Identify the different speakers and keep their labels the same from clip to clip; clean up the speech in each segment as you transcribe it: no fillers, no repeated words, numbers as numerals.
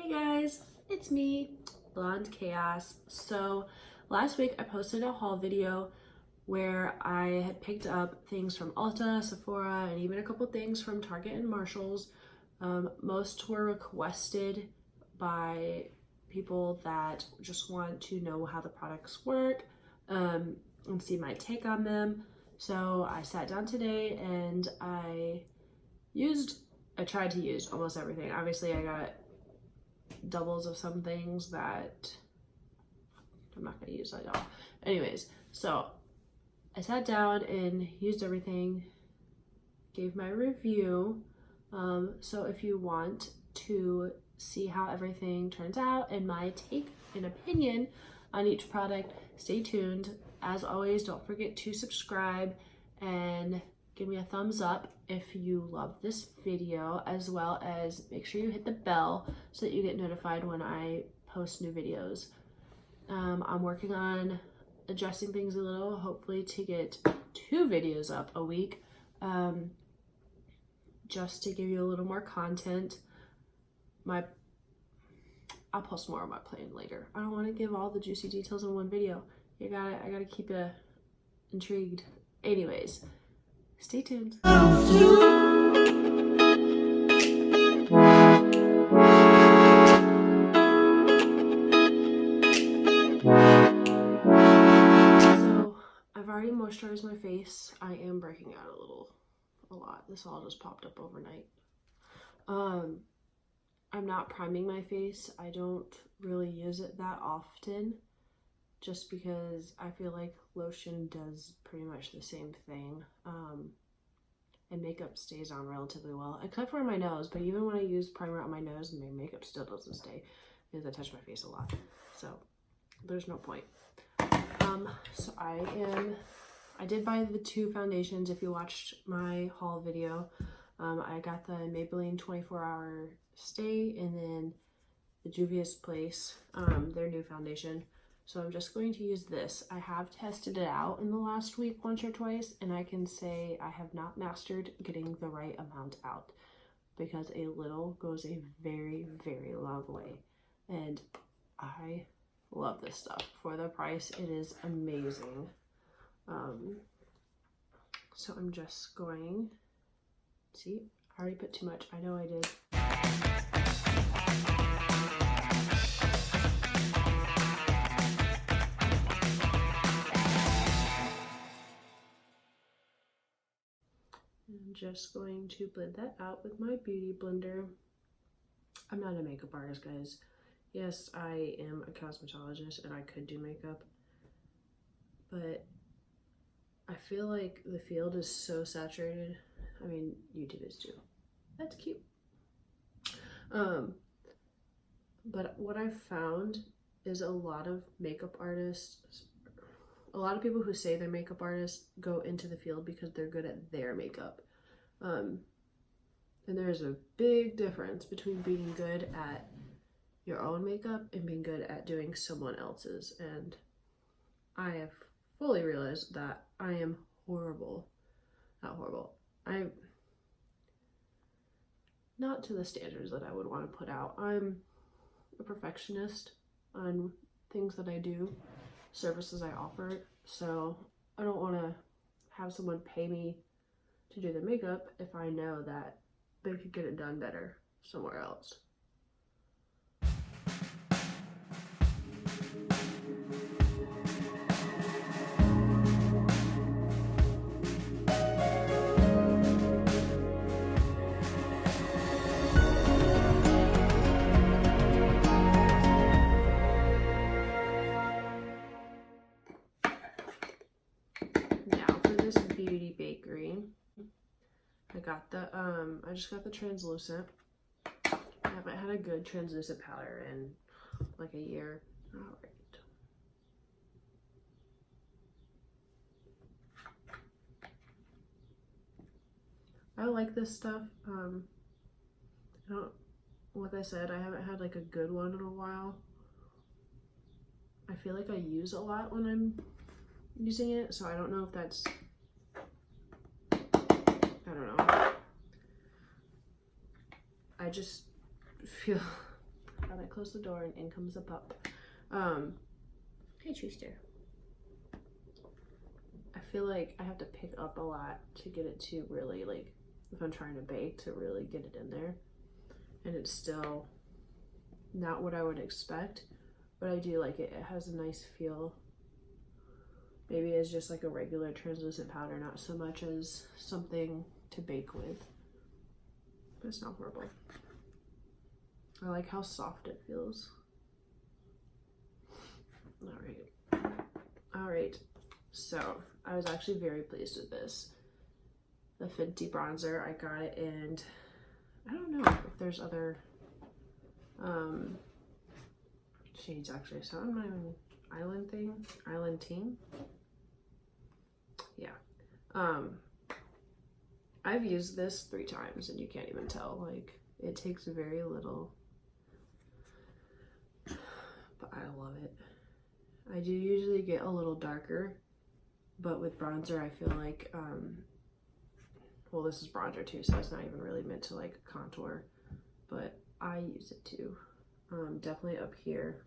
Speaker 1: Hey guys, it's me, Blonde Chaos. So last week I posted a haul video where I had picked up things from Ulta, Sephora, and even a couple things from Target and Marshalls. Most were requested by people that just want to know how the products work and see my take on them. So I sat down today and I tried to use almost everything. Obviously I got doubles of some things that I'm not gonna use that all. Anyways, so I sat down and used everything, gave my review. So if you want to see how everything turns out and my take and opinion on each product, stay tuned. As always, don't forget to subscribe and give me a thumbs up if you love this video, as well as make sure you hit the bell so that you get notified when I post new videos. I'm working on adjusting things a little, hopefully to get 2 videos up a week, just to give you a little more content. I'll post more on my plan later. I don't want to give all the juicy details in one video. I gotta keep you intrigued. Anyways, stay tuned. So I've already moisturized my face. I am breaking out a lot. This all just popped up overnight. I'm not priming my face. I don't really use it that often, just because I feel like lotion does pretty much the same thing. And makeup stays on relatively well, except for my nose. But even when I use primer on my nose, my makeup still doesn't stay because I touch my face a lot. So there's no point. So I did buy the 2 foundations. If you watched my haul video, I got the Maybelline 24-hour Stay and then the Juvia's Place, their new foundation. So I'm just going to use this. I have tested it out in the last week once or twice, and I can say I have not mastered getting the right amount out, because a little goes a very, very long way. And I love this stuff. For the price, it is amazing. So I'm just going, see, I already put too much. I know I did. I'm just going to blend that out with my beauty blender. I'm not a makeup artist, guys. Yes, I am a cosmetologist and I could do makeup, but I feel like the field is so saturated. I mean, YouTube is too. That's cute. But what I've found is a lot of makeup artists, a lot of people who say they're makeup artists go into the field because they're good at their makeup. And there's a big difference between being good at your own makeup and being good at doing someone else's. And I have fully realized that I am horrible. Not horrible. I'm not to the standards that I would want to put out. I'm a perfectionist on things that I do, services I offer. So I don't want to have someone pay me to do their makeup if I know that they could get it done better somewhere else. Now for this beauty bakery, I got the I just got the translucent. I haven't had a good translucent powder in like a year. All right. I like this stuff. Like I said, I haven't had like a good one in a while. I feel like I use a lot when I'm using it, so I don't know if that's, I don't know. I just feel, how do close the door and in comes the pup. Hey, Treister. I feel like I have to pick up a lot to get it to really, like, if I'm trying to bake, to really get it in there. And it's still not what I would expect, but I do like it. It has a nice feel. Maybe it's just like a regular translucent powder, not so much as something to bake with. But it's not horrible. I like how soft it feels. All right. So I was actually very pleased with this. The Fenty bronzer, I got it, and I don't know if there's other shades actually. So I'm not even Island Team. Yeah. I've used this 3 times and you can't even tell. Like, it takes very little, but I love it. I do usually get a little darker, but with bronzer I feel like well, this is bronzer too, so it's not even really meant to like contour, but I use it too. Definitely up here.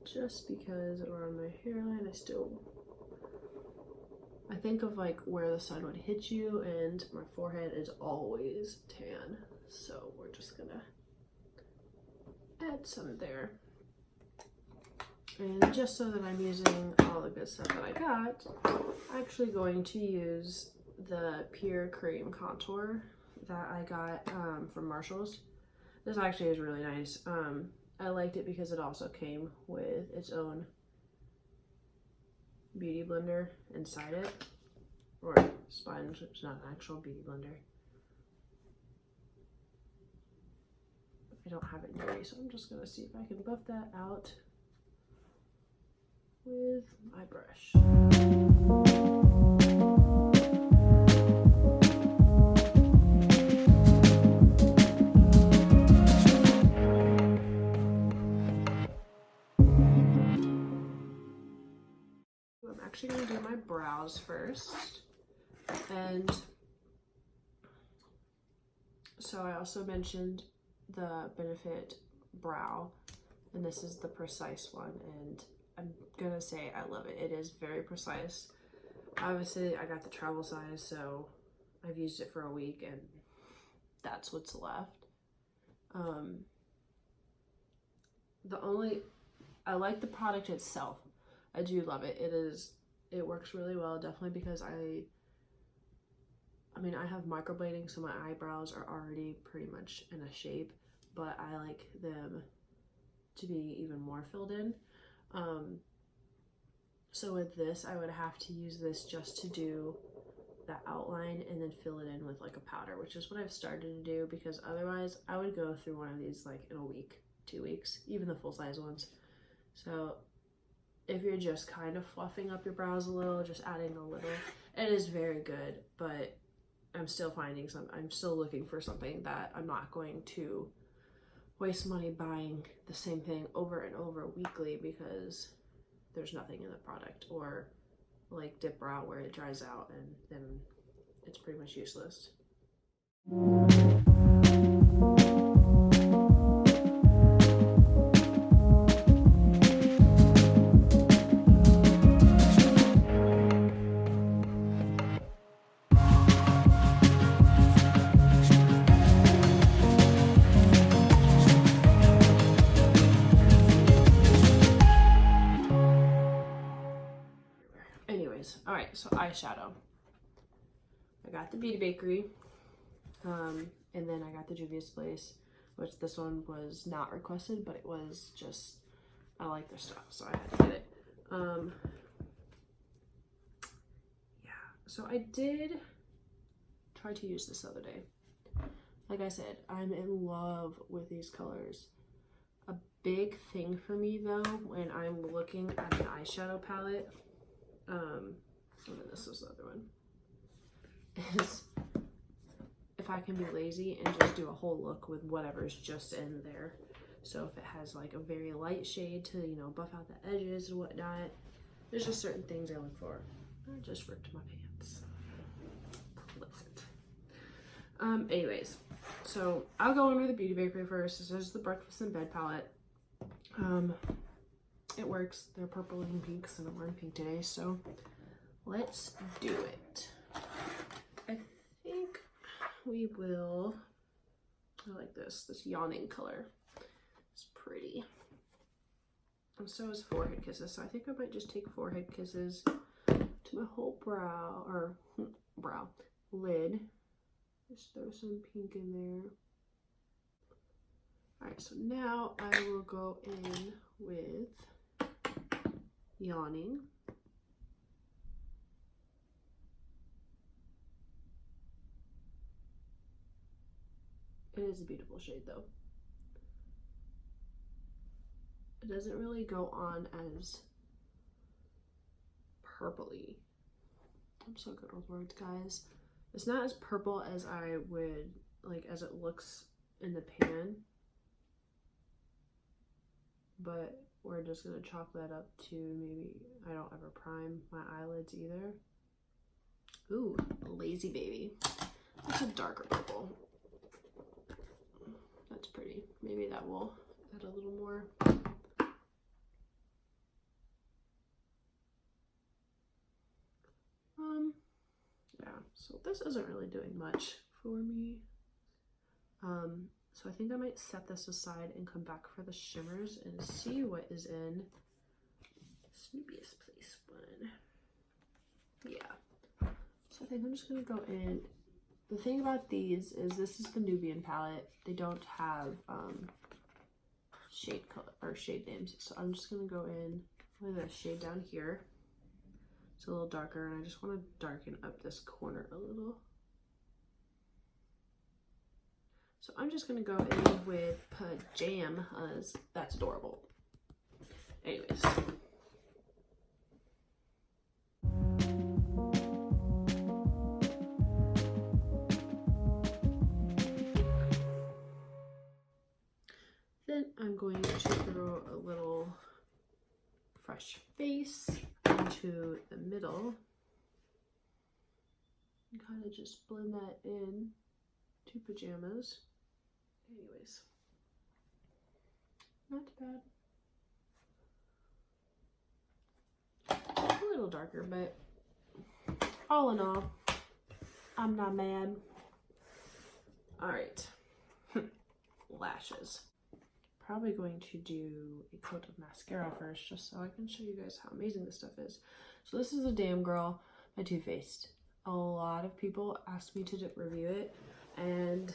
Speaker 1: Just because around my hairline I think of like where the sun would hit you, and my forehead is always tan, so we're just gonna add some there. And just so that I'm using all the good stuff that I got, I'm actually going to use the Pure Cream Contour that I got from Marshall's. This actually is really nice. I liked it because it also came with its own beauty blender inside it, or sponge. It's not an actual beauty blender. I don't have it near me, so I'm just gonna see if I can buff that out with my brush. I'm actually going to do my brows first, and so I also mentioned the Benefit Brow, and this is the precise one, and I'm gonna say I love it. It is very precise. Obviously I got the travel size, so I've used it for a week and that's what's left. I like the product itself. I do love it. It works really well, definitely because I mean, I have microblading, so my eyebrows are already pretty much in a shape, but I like them to be even more filled in. So with this, I would have to use this just to do that outline and then fill it in with like a powder, which is what I've started to do, because otherwise I would go through one of these like in a week, 2 weeks, even the full size ones. So if you're just kind of fluffing up your brows a little, just adding a little, it is very good, but I'm still looking for something that I'm not going to waste money buying the same thing over and over weekly because there's nothing in the product, or like dip brow where it dries out and then it's pretty much useless. Anyways, all right, so eyeshadow. I got the Beauty Bakery, and then I got the Juvia's Place, which this one was not requested, but it was just, I like their stuff, so I had to get it. Yeah, so I did try to use this the other day. Like I said, I'm in love with these colors. A big thing for me though, when I'm looking at an eyeshadow palette, and then this is the other one, is if I can be lazy and just do a whole look with whatever's just in there. So if it has like a very light shade to, you know, buff out the edges and whatnot, there's just certain things I look for. I just ripped my pants. Listen. Anyways, so I'll go in with the Beauty Bakery first. This is the Breakfast in Bed palette. It works. They're purple and pinks, and I'm wearing pink today, so let's do it. I think we will, I like this yawning color. It's pretty. And so is Forehead Kisses, so I think I might just take Forehead Kisses to my whole lid. Just throw some pink in there. Alright, so now I will go in with Yawning. It is a beautiful shade though. It doesn't really go on as purpley. I'm so good with words, guys. It's not as purple as I would like as it looks in the pan, but we're just gonna chalk that up to maybe I don't ever prime my eyelids either. Ooh, Lazy Baby. That's a darker purple. That's pretty. Maybe that will add a little more. Yeah, so this isn't really doing much for me. So I think I might set this aside and come back for the shimmers and see what is in Snoopy's Place one. Yeah. So I think I'm just gonna go in. The thing about these is this is the Nubian palette. They don't have shade color or shade names. So I'm just gonna go in with a shade down here. It's a little darker, and I just want to darken up this corner a little. So I'm just gonna go in with Pajamas. That's adorable. Anyways. Then I'm going to throw a little Fresh Face into the middle and kind of just blend that in to Pajamas. Anyways, not bad. A little darker, but all in all, I'm not mad. All right, lashes. Probably going to do a coat of mascara first, just so I can show you guys how amazing this stuff is. So this is a Damn Girl by Too Faced. A lot of people asked me to review it, and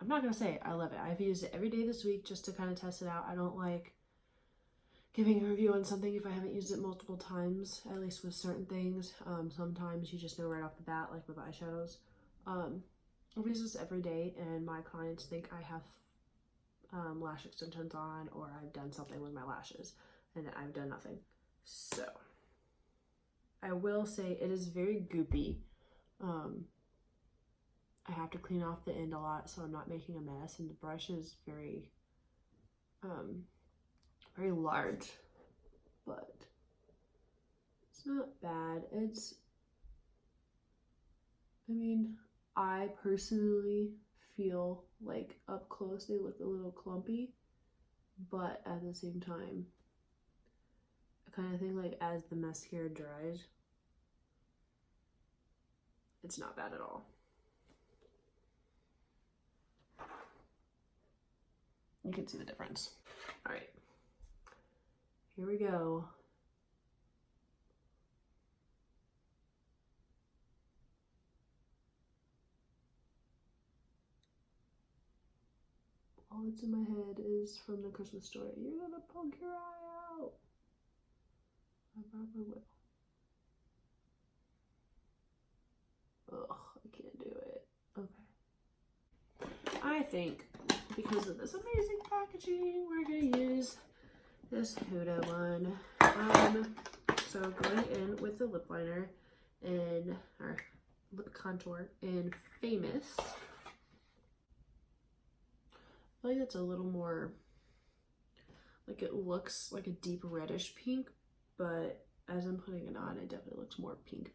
Speaker 1: I'm not gonna say it, I love it. I've used it every day this week just to kind of test it out. I don't like giving a review on something if I haven't used it multiple times, at least with certain things. Sometimes you just know right off the bat, like with eyeshadows. I've used this every day, and my clients think I have lash extensions on, or I've done something with my lashes, and I've done nothing. So I will say it is very goopy. I have to clean off the end a lot so I'm not making a mess, and the brush is very very large, but it's not bad. I mean, I personally feel like up close they look a little clumpy, but at the same time I kind of think like as the mascara dries, it's not bad at all. You can see the difference. All right, here we go. All that's in my head is from the Christmas Story. You're gonna poke your eye out. I probably will. Ugh, I can't do it. Okay. I think because of this amazing packaging, we're gonna use this Huda one. So going in with the lip liner and our lip contour in Famous. I feel like it's a little more, like it looks like a deep reddish pink, but as I'm putting it on, it definitely looks more pink,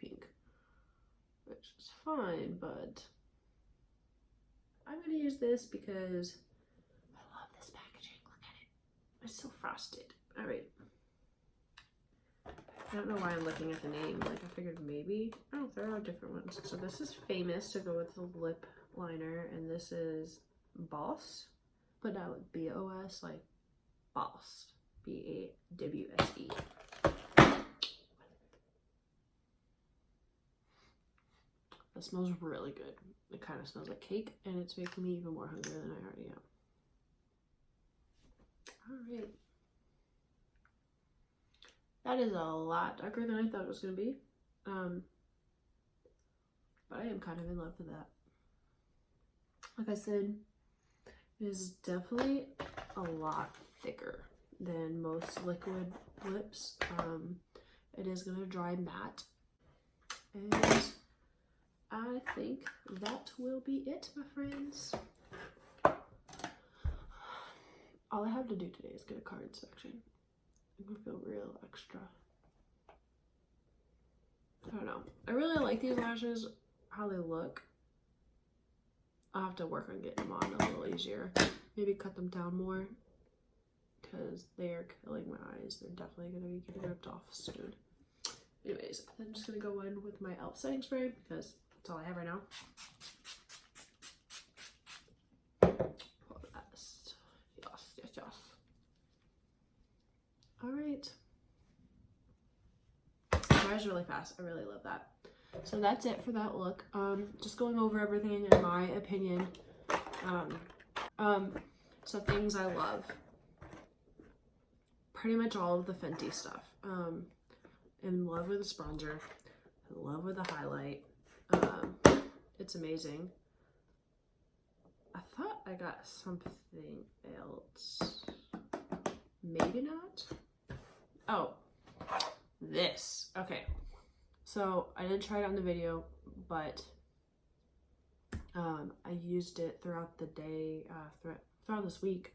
Speaker 1: which is fine, but use this because I love this packaging. Look at it. It's so frosted. All right. I don't know why I'm looking at the name. Like, I figured maybe. Oh, there are different ones. So this is Famous to go with the lip liner, and this is Boss, but now with B-O-S, like Boss. B-A-W-S-E. That smells really good. It kind of smells like cake, and it's making me even more hungry than I already am. All right. That is a lot darker than I thought it was going to be. But I am kind of in love with that. Like I said, it is definitely a lot thicker than most liquid lips. It is going to dry matte. And I think that will be it, my friends. All I have to do today is get a car inspection. I'm gonna feel real extra. I don't know. I really like these lashes, how they look. I'll have to work on getting them on a little easier. Maybe cut them down more because they are killing my eyes. They're definitely gonna be getting ripped off soon. Anyways, I'm just gonna go in with my e.l.f. setting spray because that's all I have right now. Yes. All right. Dries really fast. I really love that. So that's it for that look. Just going over everything in my opinion. So things I love. Pretty much all of the Fenty stuff. In love with the bronzer. In love with the highlight. It's amazing. I thought I got something else. Maybe not. Oh, this. Okay. So I didn't try it on the video, but I used it throughout the day, throughout this week.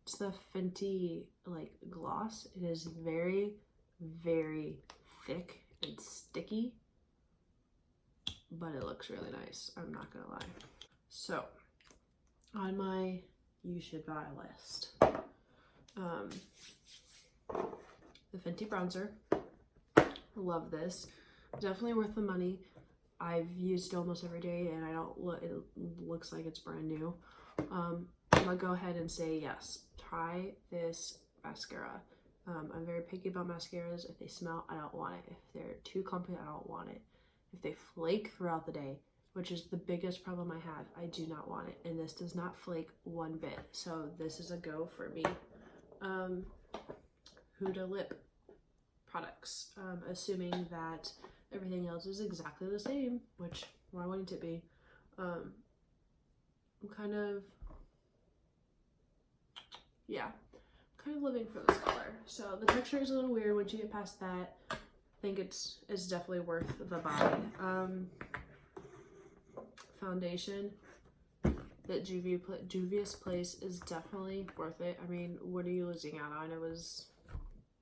Speaker 1: It's the Fenty like gloss. It is very, very thick and sticky, but it looks really nice. I'm not gonna lie. So on my you should buy list, the Fenty bronzer. Love this. Definitely worth the money. I've used it almost every day and I don't look, it looks like it's brand new. I'm gonna go ahead and say yes, try this mascara. I'm very picky about mascaras. If they smell, I don't want it. If they're too clumpy, I don't want it. If they flake throughout the day, which is the biggest problem I have, I do not want it. And this does not flake one bit. So this is a go for me. Huda Lip products, assuming that everything else is exactly the same, which why wouldn't it be? I'm kind of, yeah, kind of living for this color. So the texture is a little weird. Once you get past that, I think it's definitely worth the buy. Foundation that Juvia's Place is definitely worth it. I mean, what are you losing out on? It was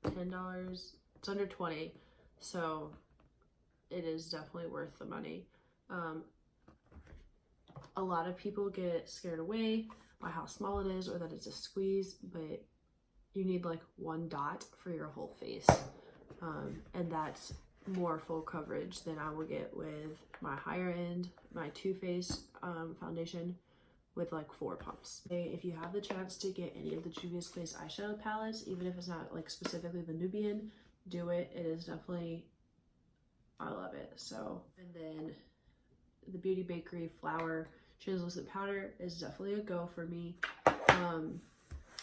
Speaker 1: $10. It's under 20, so it is definitely worth the money. A lot of people get scared away by how small it is or that it's a squeeze, but you need like one dot for your whole face, and that's more full coverage than I will get with my higher end, my Too Faced foundation with like 4 pumps. If you have the chance to get any of the Juvia's Place eyeshadow palettes, even if it's not like specifically the Nubian, do it. It is definitely, I love it. So, and then the Beauty Bakery Flower Translucent Powder is definitely a go for me.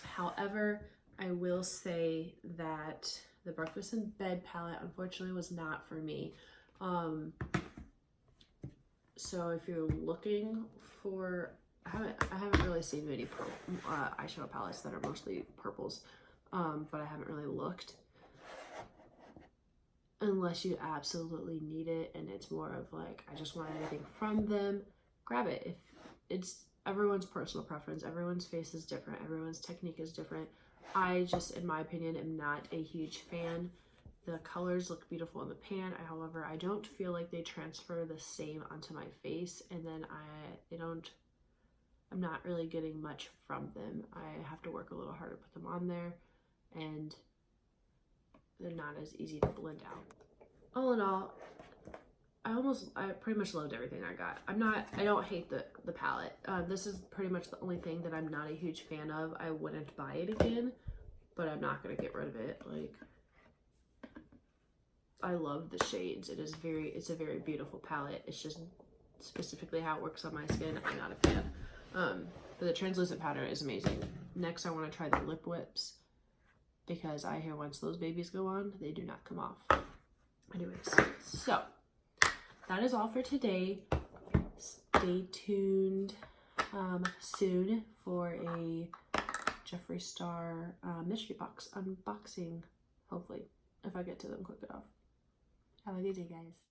Speaker 1: However, I will say that the Breakfast in Bed palette unfortunately was not for me. So if you're looking for, I haven't really seen many eyeshadow palettes that are mostly purples, but I haven't really looked. Unless you absolutely need it and it's more of like, I just want anything from them, grab it. If it's everyone's personal preference, everyone's face is different, everyone's technique is different. I just, in my opinion, am not a huge fan. The colors look beautiful in the pan. However, I don't feel like they transfer the same onto my face, and then they don't I'm not really getting much from them. I have to work a little harder to put them on there, and they're not as easy to blend out. All in all, I pretty much loved everything I got. I don't hate the palette. This is pretty much the only thing that I'm not a huge fan of. I wouldn't buy it again, but I'm not gonna get rid of it. Like, I love the shades. It's a very beautiful palette. It's just specifically how it works on my skin, I'm not a fan. But the translucent powder is amazing. Next, I want to try the lip whips, because I hear once those babies go on, they do not come off. Anyways, so that is all for today. Stay tuned soon for a Jeffree Star mystery box unboxing, hopefully, if I get to them quick enough. Have a good day, guys.